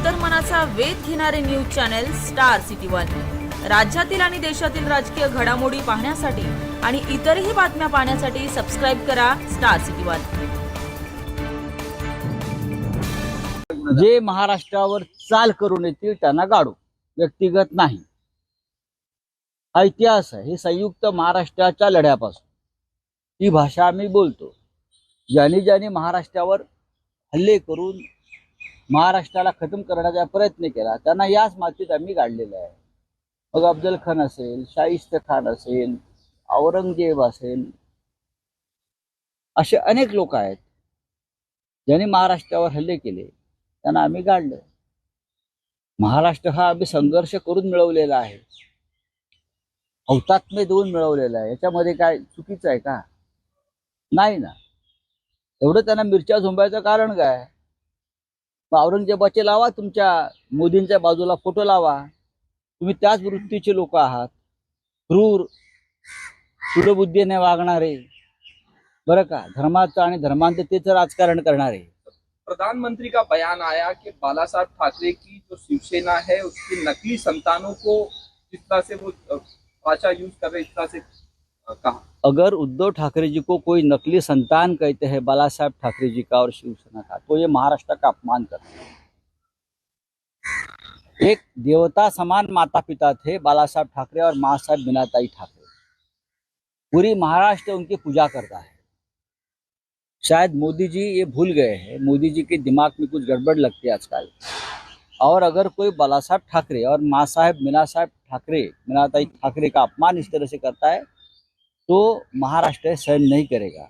अंतर्मनाचा वेध घेणारे news channel star city one. राज्यातील आणि देशातील राजकीय घडामोडी पाहण्यासाठी आणि इतरही बातम्या पाहण्यासाठी सबस्क्राइब करा स्टार सिटी वन। जे महाराष्ट्रावर चाल करून येतील त्यांना गाडू, व्यक्तिगत नाही। हा इतिहास आहे। हे संयुक्त महाराष्ट्राच्या लढ्यापासून ही भाषा आम्ही बोलतो। ज्यांनी ज्यांनी महाराष्ट्रावर हल्ले करून महाराष्ट्राला खतम करण्याचा प्रयत्न केला त्यांना याच मातीत आम्ही गाडलेलं आहे। मग अफजल खान असेल, शाहिस्ते खान असेल, औरंगजेब असेल, असे अनेक लोक आहेत ज्यांनी महाराष्ट्रावर हल्ले केले, त्यांना आम्ही गाडलं। महाराष्ट्र हा आम्ही संघर्ष करून मिळवलेला आहे, हौतात्म्य देऊन मिळवलेला आहे। याच्यामध्ये काय चुकीचं आहे का? नाही ना। एवढं त्यांना मिरच्या झोंबायचं कारण काय? औरंगजेबाचे लावा, तुमच्या मोदींच्या बाजूला फोटो लावा। तुम्ही त्याच वृत्तीचे लोक आहात, क्रूर, सुडबुद्धीने वागणारे, बरं का, धर्माचं आणि धर्मांधतेचं राजकारण करणारे। प्रधानमंत्री का बयान आया कि बालासाहब ठाकरे की जो शिवसेना है उसकी नकली संतानों को जिस तरह से वो भाषा यूज कर रहे, इस तरह से कहा। अगर उद्धव ठाकरे जी को कोई नकली संतान कहते हैं बाला साहब ठाकरे जी का और शिवसेना का, तो ये महाराष्ट्र का अपमान करते हैं। एक देवता समान माता पिता थे बाला साहब ठाकरे और माँ साहब मीनाताई ठाकरे। पूरी महाराष्ट्र उनकी पूजा करता है। शायद मोदी जी ये भूल गए हैं, मोदी जी के दिमाग में कुछ गड़बड़ लगती है आजकल। और अगर कोई बाला साहब ठाकरे और माँ साहब मीनाताई ठाकरे का अपमान इस तरह से करता है तो महाराष्ट्र सहन नहीं करेगा।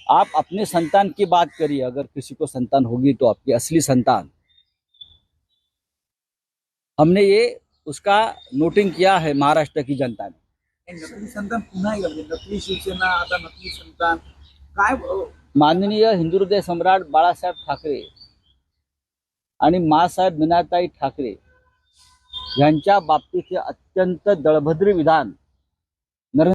आप अपने संतान की बात करिए, अगर किसी को संतान होगी तो आपकी असली संतान। हमने ये उसका नोटिंग किया है महाराष्ट्र की जनता ने। नकली संतान पुन्हा एकदा, नकली शिवसेना, आता नकली संतान काय? माननीय हिंदुहृदय सम्राट बाळासाहेब ठाकरे आणि माँसाहेब मीनाताई ठाकरे यांच्या बाबतीत अत्यंत दळभद्र विधान